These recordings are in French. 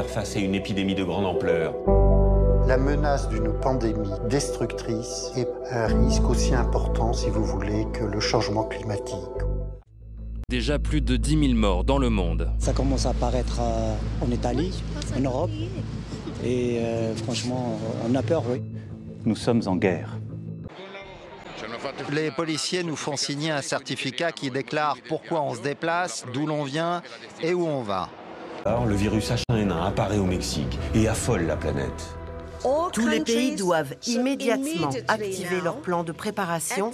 faire face à une épidémie de grande ampleur. La menace d'une pandémie destructrice est un risque aussi important, si vous voulez, que le changement climatique. Déjà plus de 10 000 morts dans le monde. Ça commence à apparaître en Italie, en Europe. Et franchement, on a peur, oui. Nous sommes en guerre. Les policiers nous font signer un certificat qui déclare pourquoi on se déplace, d'où l'on vient et où on va. Alors, le virus H1N1 apparaît au Mexique et affole la planète. Tous les pays doivent immédiatement activer leur plan de préparation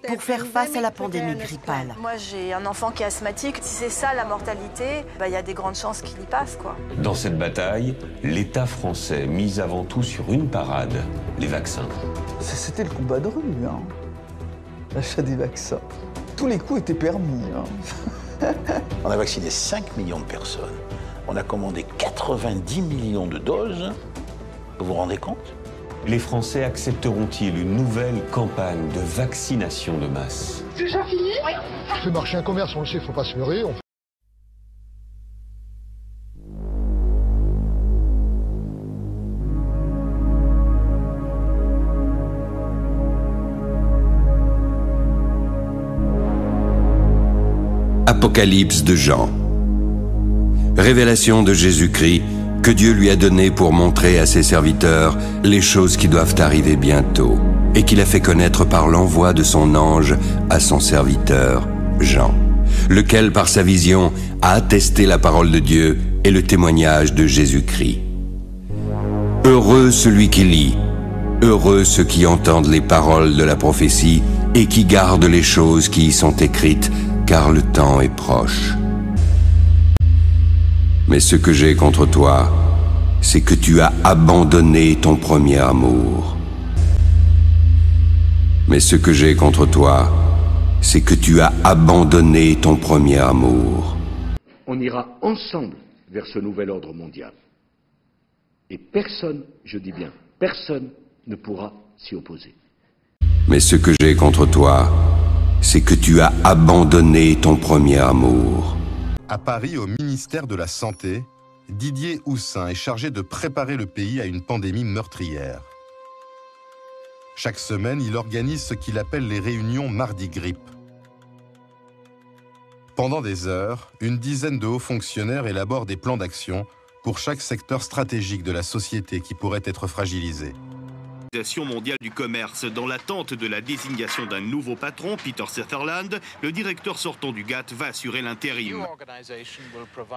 pour faire face à la pandémie grippale. Moi, j'ai un enfant qui est asthmatique. Si c'est ça la mortalité, y a des grandes chances qu'il y passe, quoi. Dans cette bataille, l'État français mise avant tout sur une parade, les vaccins. C'était le combat de rue, hein. L'achat des vaccins. Tous les coups étaient permis. Hein. On a vacciné 5 millions de personnes. On a commandé 90 millions de doses. Vous vous rendez compte? Les Français accepteront-ils une nouvelle campagne de vaccination de masse? C'est déjà fini? Oui. Le marché, un commerce, on le sait, il ne faut pas se leurrer. Apocalypse de Jean. Révélation de Jésus-Christ que Dieu lui a donné pour montrer à ses serviteurs les choses qui doivent arriver bientôt et qu'il a fait connaître par l'envoi de son ange à son serviteur Jean, lequel par sa vision a attesté la parole de Dieu et le témoignage de Jésus-Christ. Heureux celui qui lit, heureux ceux qui entendent les paroles de la prophétie et qui gardent les choses qui y sont écrites, car le temps est proche. Mais ce que j'ai contre toi, c'est que tu as abandonné ton premier amour. Mais ce que j'ai contre toi, c'est que tu as abandonné ton premier amour. On ira ensemble vers ce nouvel ordre mondial. Et personne, je dis bien, personne ne pourra s'y opposer. Mais ce que j'ai contre toi, c'est que tu as abandonné ton premier amour. À Paris, au ministère de la Santé, Didier Houssin est chargé de préparer le pays à une pandémie meurtrière. Chaque semaine, il organise ce qu'il appelle les réunions Mardi Grippe. Pendant des heures, une dizaine de hauts fonctionnaires élaborent des plans d'action pour chaque secteur stratégique de la société qui pourrait être fragilisé. L'Organisation mondiale du commerce, dans l'attente de la désignation d'un nouveau patron, Peter Sutherland, le directeur sortant du GATT va assurer l'intérim.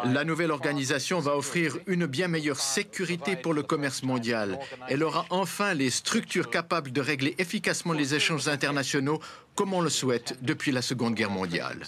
La nouvelle organisation va offrir une bien meilleure sécurité pour le commerce mondial. Elle aura enfin les structures capables de régler efficacement les échanges internationaux comme on le souhaite depuis la Seconde Guerre mondiale.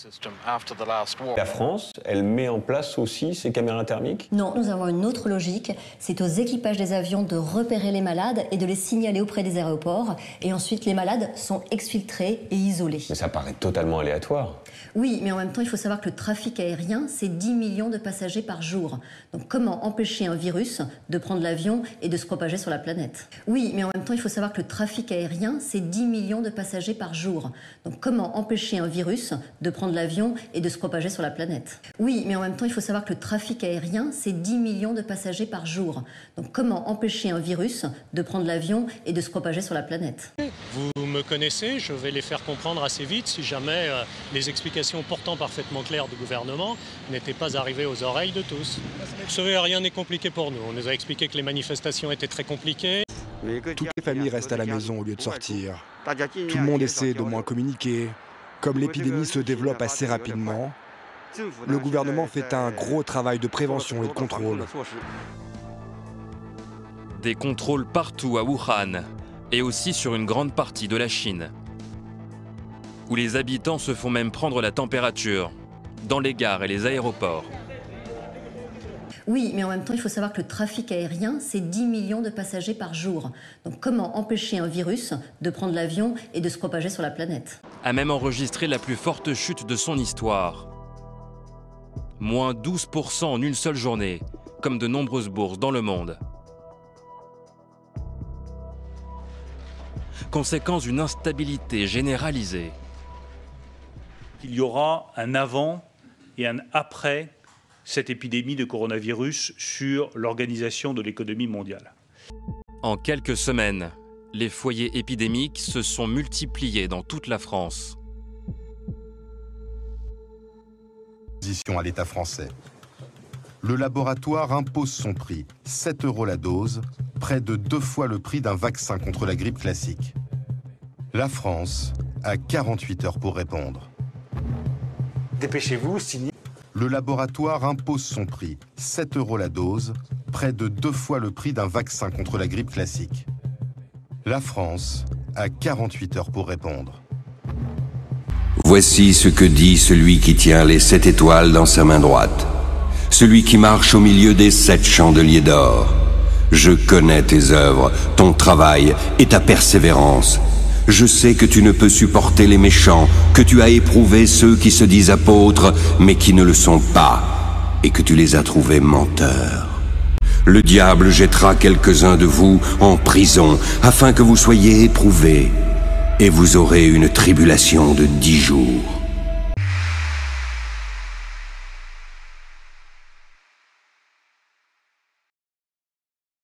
La France, elle met en place aussi ces caméras thermiques? Non, nous avons une autre logique. C'est aux équipages des avions de repérer les malades et de les signaler auprès des aéroports. Et ensuite, les malades sont exfiltrés et isolés. Mais ça paraît totalement aléatoire. Oui, mais en même temps, il faut savoir que le trafic aérien, c'est 10 millions de passagers par jour. Donc comment empêcher un virus de prendre l'avion et de se propager sur la planète? Oui, mais en même temps, il faut savoir que le trafic aérien, c'est 10 millions de passagers par jour. Donc comment empêcher un virus de prendre l'avion et de se propager sur la planète? Oui, mais en même temps, il faut savoir que le trafic aérien, c'est 10 millions de passagers par jour. Donc comment empêcher un virus de prendre l'avion et de se propager sur la planète? Vous me connaissez, je vais les faire comprendre assez vite si jamais les explications pourtant parfaitement claires du gouvernement n'étaient pas arrivées aux oreilles de tous. Vous savez, rien n'est compliqué pour nous. On nous a expliqué que les manifestations étaient très compliquées. Toutes les familles restent à la maison au lieu de sortir. Tout le monde essaie de moins communiquer. Comme l'épidémie se développe assez rapidement, le gouvernement fait un gros travail de prévention et de contrôle. Des contrôles partout à Wuhan et aussi sur une grande partie de la Chine, où les habitants se font même prendre la température, dans les gares et les aéroports. Oui, mais en même temps, il faut savoir que le trafic aérien, c'est 10 millions de passagers par jour. Donc comment empêcher un virus de prendre l'avion et de se propager sur la planète? A même enregistré la plus forte chute de son histoire. Moins 12% en une seule journée, comme de nombreuses bourses dans le monde. Conséquence d'une instabilité généralisée. Il y aura un avant et un après cette épidémie de coronavirus sur l'organisation de l'économie mondiale. En quelques semaines, les foyers épidémiques se sont multipliés dans toute la France. À l'État français. Le laboratoire impose son prix, 7 € la dose, près de 2 fois le prix d'un vaccin contre la grippe classique. La France a 48 heures pour répondre. Dépêchez-vous, signez. Le laboratoire impose son prix, 7 € la dose, près de 2 fois le prix d'un vaccin contre la grippe classique. La France a 48 heures pour répondre. Voici ce que dit celui qui tient les 7 étoiles dans sa main droite, celui qui marche au milieu des 7 chandeliers d'or. Je connais tes œuvres, ton travail et ta persévérance. Je sais que tu ne peux supporter les méchants, que tu as éprouvé ceux qui se disent apôtres, mais qui ne le sont pas, et que tu les as trouvés menteurs. Le diable jettera quelques-uns de vous en prison, afin que vous soyez éprouvés, et vous aurez une tribulation de 10 jours.